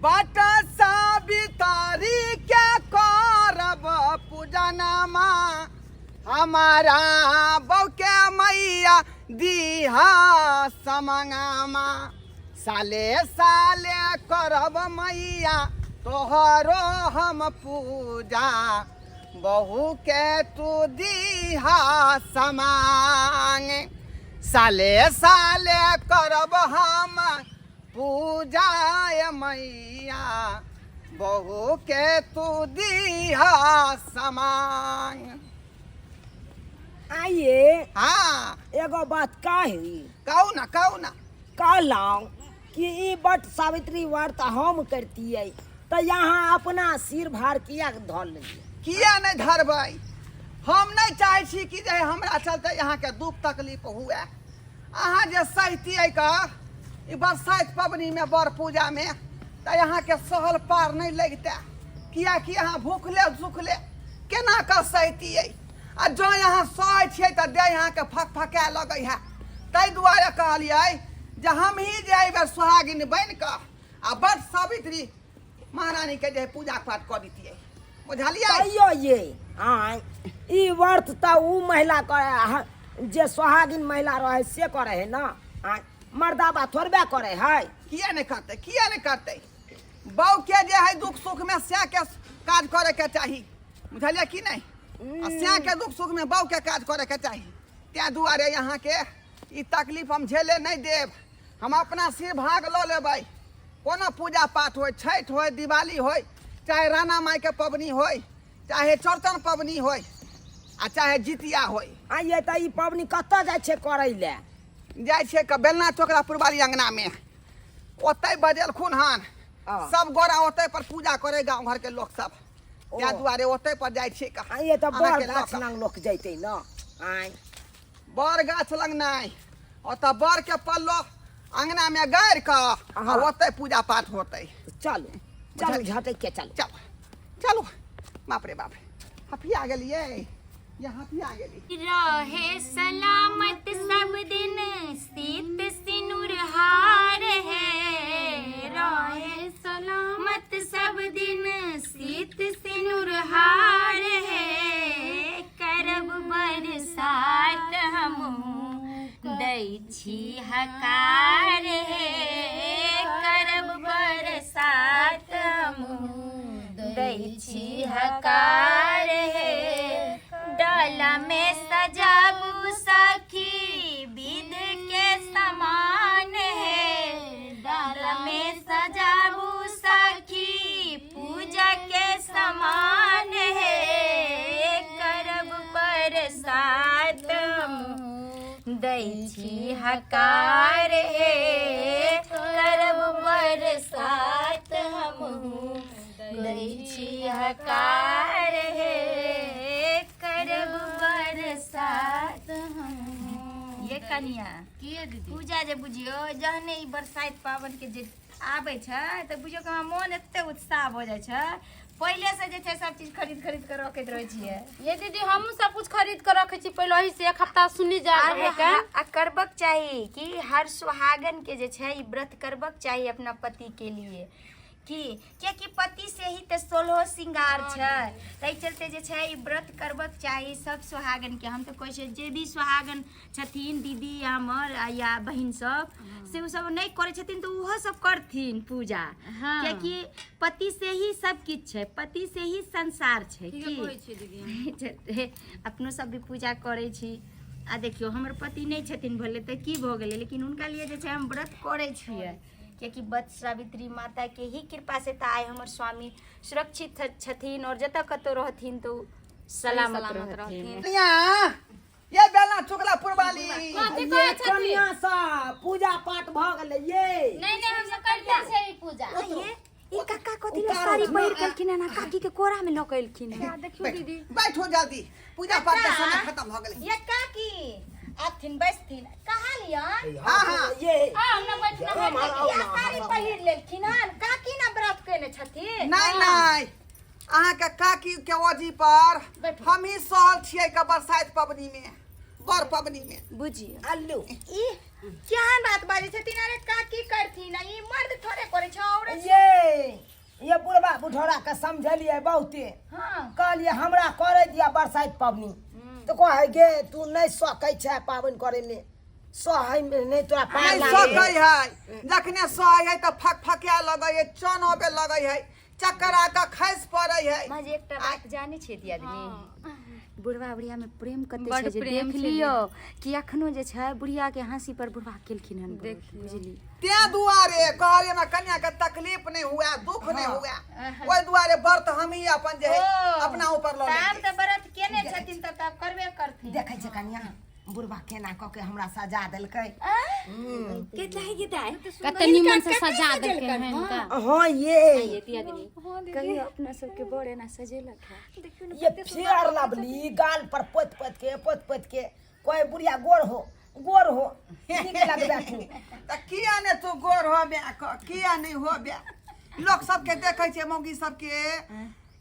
बाट साबितारी क्या करब पूजनमा हमारा बौके मैया दीहा समंगमा साले साले करब मैया तोहरो हम पूजा बहू के तू दीहा समांग साले साले करब हम पूजा मैया बहू के तू दीहा समांग। आइए हाँ एगो बात कही कहू ना कहलौं कि ई बट सावित्री व्रत हम करतियै तो यहाँ अपना सिर भार किया धर लेलिए? किया नहीं धरबै? हम नहीं चाहे छी कि जे हमरा चलते यहाँ के दुख तकलीफ हुए। अहाँ जे सहतियै का ई बरसाइत पबनी में बड़ पूजा में तो यहाँ के सहल पार नहीं लगते। किया कि यहाँ भूखले सुखले केना कर सहतियै आ जो यहाँ सह छियै तो दे यहाँ के फकफका लगे है। ताहि दुआरे कहलियै जे हम ही जे एहि बेर सुहागिन बन कऽ आ बट सावित्री महारानी के जे पूजा पाठ कर दितियै। बुझलियै? तैयो ये हाँ ई व्रत तो ऊ महिला करे जे सुहागिन महिला रहे से करे है ना। हाँ मर्दाबा थोड़बे करे है। किया नहीं करते बहू के जे है दुख सुख में स्या के काज करे के चाही। बुझलियै कि नहीं? आ स्या के दुख सुख में बहू के काज करे के चाही। त्या दुआरे यहाँ के ई तकलीफ हम झेले नहीं देव। हम अपना सिर भाग लो लेबै। कोनो पूजा पाठ हो, छठ हो, दिवाली हो, चाहे राना माई के पबनी हो, चाहे चौड़चन पबनी हो, आ चाहे जितिया हो। आइए तो ई पबनी कतऽ जाइ छे करे ले? जाइ छे बेलना चोकरा पुरबारी अंगना में ओतै बजल खून हन सब गोरा ओतै पर पूजा करे गांव घर के लोग सब। त्या दुआरे ओतै पर जाइ छे। आइए तो बड़ गाछ लंग लोक जैते ना। आइ बड़ गाछ लंग नहीं ओतऽ बड़ के पल्लो अंगना में गाड़ कऽ ओतै पूजा पाठ होतै। चलो चलो झटक के चलो चलो बाप रे बाप हफिया गेलियै यहाँ हफिया गेली। रहे सलामत सब दिन सीत सिनुर हार है। रहे सलामत सब दिन सीत सिनुर हार है। करब बरसात हमहूँ दै छी हकार है। करब बरसात हमहूँ दै छी हकार है। डाला में सजाबू सखी विध के समान है। डाला में सजाबू सखी पूजा के समान है। करब बरसात दै छी हकार है। करब बरसात हमहूँ दै छी हकार है। ये कनिया पूजा जे बुझियो जहने ई बरसाइत पावन के जे आबै छै त बुझियो कि मन एते उत्साह हो जाइ छै। पहले से जे छै सब चीज खरीद के रखैत रहै छियै। ये दीदी हमहू सब कुछ खरीद के रखे छी पहले ही से एक हफ्ता सुनी जा रहे के आ करबक चाही कि हर सुहागन के जे छै ई व्रत करबक चाही अपना पति के लिए कि पति से ही तो 16 श्रृंगार छै। ताहि चलते जे छै ई व्रत करबक चाही सब सुहागन के। हम तो कहै छै जे भी सुहागन छथिन दीदी हमर या बहिन सब से उ सब नहीं करे छथिन तो उहो सब करथिन पूजा। कि पति से ही सब किछ छै, पति से ही संसार छै। कि अपनो सब भी पूजा करे छी। आ देखियो हमर पति नहीं छथिन भले तो की भ गेलै लेकिन उनका लिए जे छै हम व्रत करे छियै। क्योंकि बट सावित्री माता के ही कृपा से आए हमर स्वामी सुरक्षित छथिन और जतऽ कतौ रहथिन तो सलामत रहथिन। ये बेलना चुगला पुरबाली ये कन्या सा पूजा पाठ भ गेलै ये। नहीं हम सब करते छै ई पूजा। ये काका कथि ले साड़ी पहिर केलखिन ना काकी के कोरा में लकैलखिन। देखियो दीदी बैठो जल्दी पूजा पाठ के समय खत्म हो गेलै। ये काकी आथिन बैठथिन कहाँ लियन। हाँ ये हम न बैठना ये साड़ी पहिर लेलखिन हन काकी ना व्रत केने छथिन। नहीं अहाँ के काकी के ओजी पर हम ही सहल छियै के बरसाइत पबनी में बड़ पबनी में। बुझियो अल्लू ई क्या बात बाजी छथिन। अरे काकी करथिन ई मर्द थोड़े करे छै औरत। ये बुढ़ौरा के समझलिए बहुते हाँ कहलिए हमरा करे दिया बरसाइत पबनी तो कहे गे तू नहीं सकै छै पाबनि करे में सहे में नहीं तोरा पार नहीं लागे सकै है जखने सहे है तो फकफकिया लगे है चन होबे लगे है चक्कर आके खैस पड़े है माँ एकटा बात जाने छै दी आदमी बुढ़वा बुढ़िया में प्रेम कते बड़ छै जे प्रेम देख छै लियो कि अखनो जे छै बुढ़िया के हंसी पर बुढ़वा केलखिन हन बुझली ते दुआरे कहलिए में कन्या के तकलीफ नहीं हुआ दुख नहीं हुआ ओई दुआरे व्रत हम ही अपन जे है अपना ऊपर लो तार त व्रत केने छथिन त करबे करथिन देखे छै कन्या बुढ़वा केना क के हमरा सजा देलकै के चाहे के दाई कते निमन से सजा देलके हैं इनका हाँ ये ये ती आदमी कहियो अपना सबके बड़े ना सजेलक है ये फेर लवली गाल पर पोत पोत के कोई बुढ़िया गोर हो नीक लगबे तू त किया ने तू गोर होबे किया नहीं होबे लोग सबके देखे छे मौगी सबके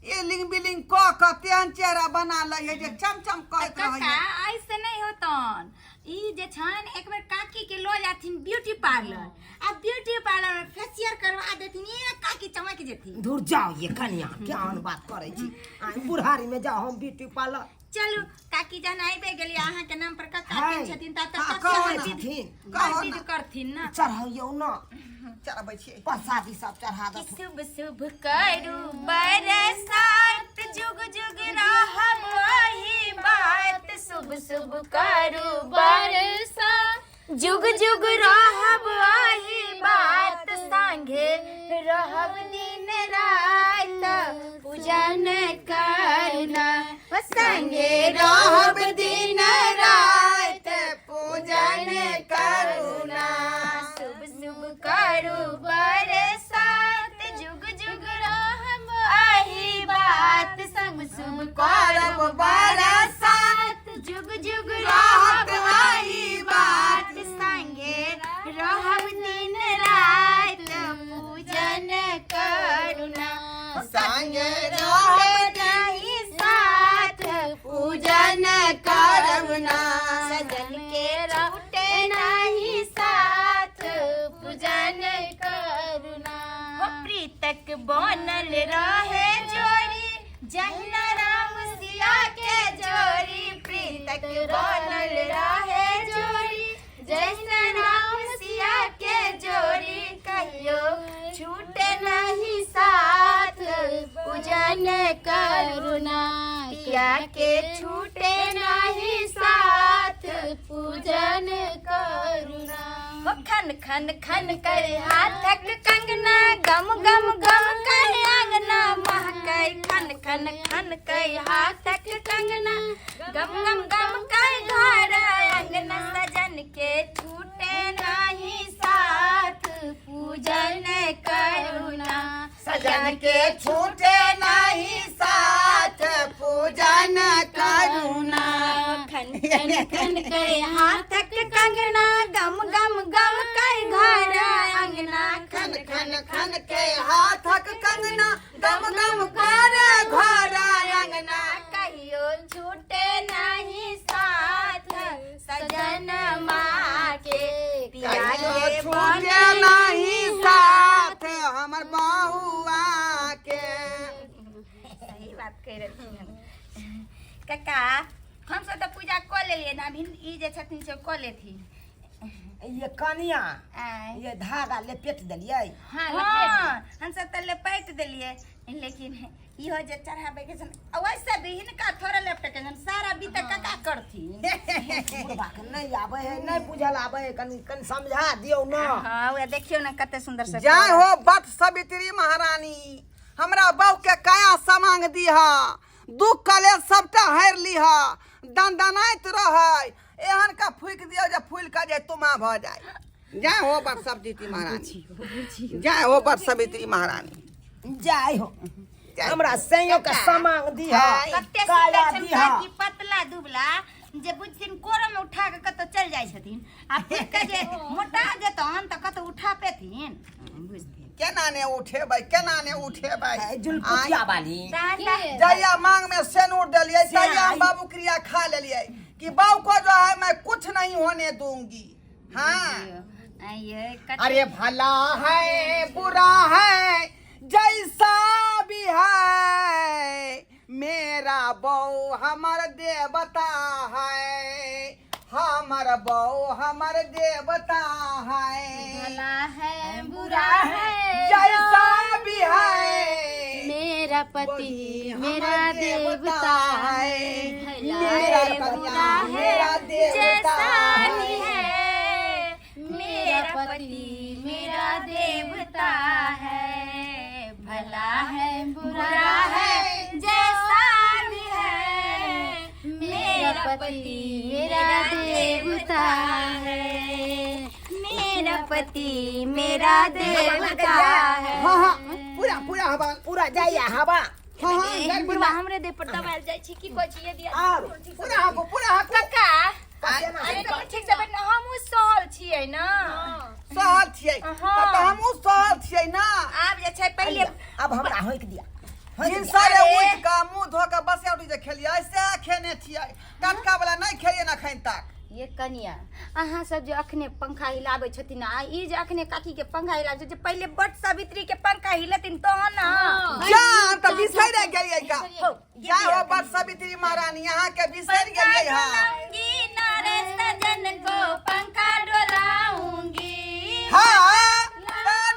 ये लिंग बिलिंग क तेहन चेहरा बना ले है जे चमचम कहत रहे काका ऐसे नहीं होतन ई जे छन एक बेर काकी के लो जाथिन ब्यूटी पार्लर आ ब्यूटी पार्लर में फेशियल करवा देथिन ये काकी चमक जेथिन दूर जाओ ये कन्या क्या बात करे छी बुढ़ारी में जाओ हम ब्यूटी पार्लर चलू काकी जान आइबे गेली अहाँ के नाम पर काका हाय। छथिन त कहो ना, विधि करथिन ना चढ़ाइयो ना चढ़बै छी प्रसादी सब चढ़ा कि दो शुभ शुभ करू बरसात जुग जुग रहब वही बात शुभ शुभ करू बरसात जुग जुग रहब वही बात संगे रहब दिन रात पूजन करना संगे रहब दिन रात पूजन करुणा शुभ शुभ करू बरसात जुग जुग रहब आही बात संग शुभ करब बरसात जुग जुग रहब आही बात संगे रहब दिन रात पूजन करुणा संगे रहब नहीं साथ पूजन करुणा सजन के रहते नहीं साथ पूजन करुणा हो प्रीतक बनल रहे जोड़ी जहिना राम सिया के जोड़ी प्रीतक बनल रहे जोड़ी जहिना राम सिया के जोड़ी कहियो छूटे नहीं साथ पूजन करुणा पिया के छूटे नहीं साथ पूजन करुणा खन खन खन कर हाथक कंगना गम गम गम कर आंगना महकै खन खन खन कर हाथक कंगना गम गम गम कर घर अंगना सजन के छूटे नहीं साथ पूजन करुणा सजन के छूटे नहीं साथ पूजन करुणा खन खन खन कर हाथक कंगना गम गम गम कर घर अंगना खन खन खन के हाथक कंगना गम गम कर घर अंगना कहियो छूटे नहीं साथ सजन माँ के पिया कहियो के छूटे नहीं साथ हमर बहुआ के सही बात कह रही काका हम सब तो पूजा कर लेलिए ना अभी ई जे छथिन से कर लेथिन ये कनिया आय ये धागा लेपेट देलियै हाँ हम सब तो लपेट देलिए लेकिन इहो जे चढ़ाबे के छन वैसे भी हिनका थोड़ा लपेट के छन सारा बीत का करथिन बुढ़वा के नहीं आवे है नहीं बुझल आवे है कनी समझा दियो ना हाँ वे देखियो ना कते सुंदर से जय हो बट सावित्री महारानी हमरा बहू के काया समांग दीहा दुख कले सबटा हर लीहा दंदनाइत रहे एहन का फूक दियो जे फूल का जे तुमा भ जाए जय हो बट सावित्री महारानी जय हो बट सावित्री महारानी जाय हो हमरा सैयो के समांग दिहा कते काया सुंदर दिहा छन की पतला दुबला जे बुझथिन कोरम में उठा के कतो चल जाय छथिन आ फिर के जे मोटा जेतन त कतो उठा पेथिन बुझथिन केना ने उठेबै जुलपुटिया वाली जया मांग में सेनूर डलिए तैया बाबू क्रिया खा लेलिए कि बाबू को जो है मैं कुछ नहीं होने दूंगी हाँ आये अरे भला है बुरा है जैसा भी बहू हमर देवता है, हमर बहू हमर देवता है, भला है बुरा है जैसा भी है मेरा पति मेरा देवता है, भला मेरा है कन्या बुरा है मेरा देवता जैसा भी है। है मेरा पति मेरा देवता है, भला है बुरा है जैसा भी है मेरा पति मेरा देवता है, मेरा पति मेरा देवता है। हाँ हाँ पूरा पूरा हवा पूरा जाइए हवा हाँ हाँ एक बुढ़वा हमरे देह पर दबाल जाइ छी की कहै छी यदि और पूरा हवा पूरा हवा काका अरे तो ठीक से बैठ हम सहल छियै ना सहल छियै हाँ। तो हमहूँ सहल छियै ना। आब जे छै पहिले अब हमरा होइक दिया दिन सारे उठ के मुंह धो के बसे उठी जे खेलिए ऐसे खेने छियै, टटका वाला नहीं खेलिए ना खैन तक। ये कनिया अहाँ सब जे अखने पंखा हिलाबै छथिन आ ई जे अखने काकी के पंखा हिलाबै जे पहिले बट सावित्री के पंखा हिलतिन तहन ना जा तो बिसर गेलिए का जा हो बट सावित्री महारानी यहाँ के बिसर गेलिए हां। डोलाऊंगी नारे सजन को पंखा डोलाऊंगी हां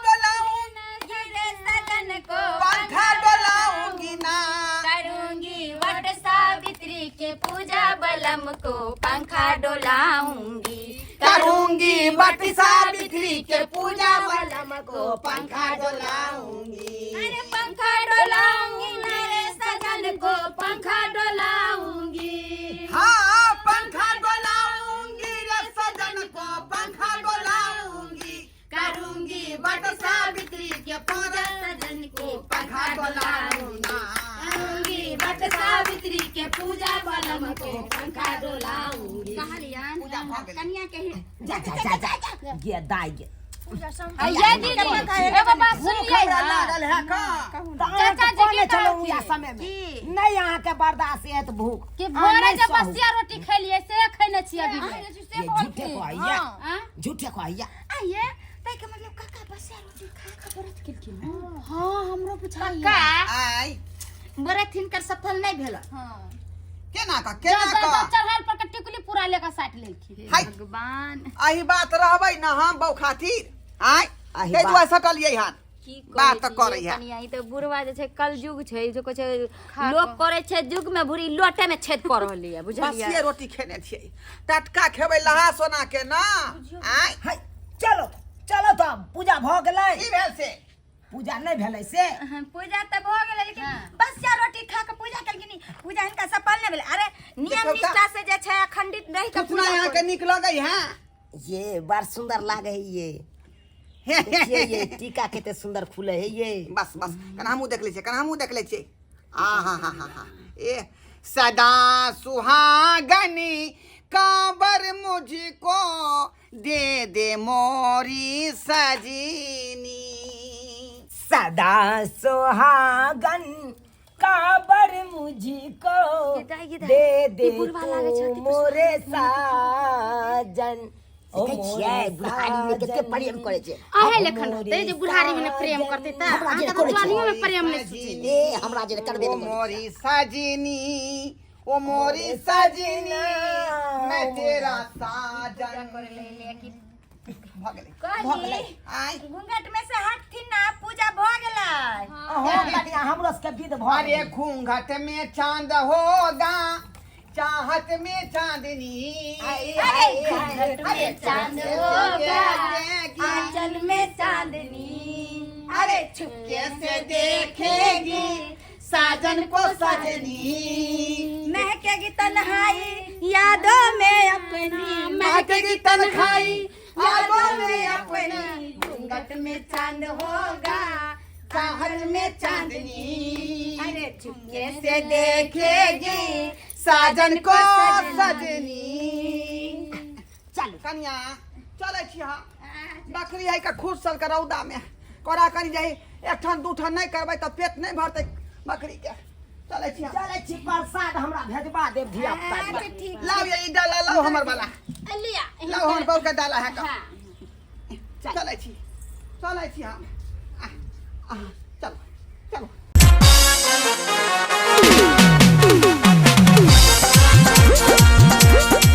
डोलाऊंगी रे सजन को पंखा डोलाऊंगी ना, करूंगी वट सावित्री के पूजा बलम को पंखा डोलाऊंगी करूंगी बट सावित्री के पूजा बलम को पंखा डोलाऊंगी। अरे पंखा डोलाऊंगी मेरे सजन को पंखा डोलाऊंगी हाँ पंखा डोलाऊंगी रे सजन को पंखा डोलाऊंगी, करूंगी बट सावित्री के पूजा सजन को पंखा डोलाऊंगा। करूंगी वट सावित्री के पूजा बलम को पंखा डोलाऊंगी कहलियन पूजा भऽ गेलै। कन्या के जा जा जा जा ये दाई ये ये दीदी एगो बात सुनिए हमरा ना लागल है का चाचा जी के चलो तरफ या से। समय में नहीं यहाँ के बर्दाश्त है तो भूख कि हाँ, भोरे नहीं जब सहू। बसिया रोटी खेलिए से खैने छियै अभी में। ये झूठे को आइया हाँ। झूठे को आइया आइए तै के मतलब काका बसिया रोटी खा के व्रत केलखिन हाँ हमरो बुझाइए का आई व्रत हिनकर सफल नहीं भेल हाँ केना का जब केना का चढ़ाल पर के टिकुली पूरा लेकर साट लेलखिन हाय भगवान आही बात रहबै ना हम बौ खातिर आय आही ते बात। दुआ सटलियै हन की बात कहै करै छी है। कनिया ई तो बुढ़वा जे छै कल युग छै जो कहै छै लोग करे छै युग में भूरी लोटे में छेद पड़ रहलै है बुझलियै बसिए रोटी खेने छियै, टटका खेबै लहा सोना के ना आय हाय चलो चलो तो पूजा भ गेलै की भेल से पूजा नहीं भेलै से पूजा त भ गेलै लेकिन बसिया रोटी खा के पूजा केलखिन पूजा हिनका सफल नहीं भेलै अरे नियम देखौ तऽ। निष्ठा से जे छै अखंडित रहि के कितना पूजा यहाँ के निक लगै है ये बड़ सुंदर लागे है ये देखिए ये टीका केते सुंदर खुले है ये बस बस कना हमहूँ देख लै छियै कना हमहूँ देख लै छियै आ हा हा हा हा ए सदा सुहागनी कांवर मुझको दे दे मोरी सजीनी, सदा सुहागन काबर मुझको दे दे तू मोरे साजन ओ मोरे बुढ़ारी में केते प्रेम करे छे आहे लेखन रहते जे बुढ़ारी में प्रेम करते त आंका तो जवानियों में प्रेम नहीं सोचे ए हमरा जे करबे ओ नहीं करे मोरी सजीनी ओ मोरी सजीनी मैं तेरा साजन भ गेलै कहली आय घूंघट में से हटथिन ना पूजा भ गेलै हो कनिया हमरो के विध भ अरे घूंघट में चांद होगा चाहत में चांदनी, अरे घूंघट में चांद होगा आंचल में चांदनी, अरे छुपके से देखेगी साजन को सजनी, महकेगी तन्हाई यादों में अपनी महकेगी तन्हाई यादों में अपनी, घूंघट में चांद होगा चाहत में चांदनी, अरे चुपके से देखेगी साजन को सजनी। चल कन्या चले छी हम बकरी है का खुश सल के रौदा में करा करी जाई एक ठन दू ठन नहीं करबै त पेट नहीं भरते बकरी के। चले छी हम चले छी प्रसाद हमरा भेजबा देब धिया पुता के। लाओ ये ई डाला लाओ हमर वाला लिया लाओ हमर बहू के डाला है का हाँ। चले छी हम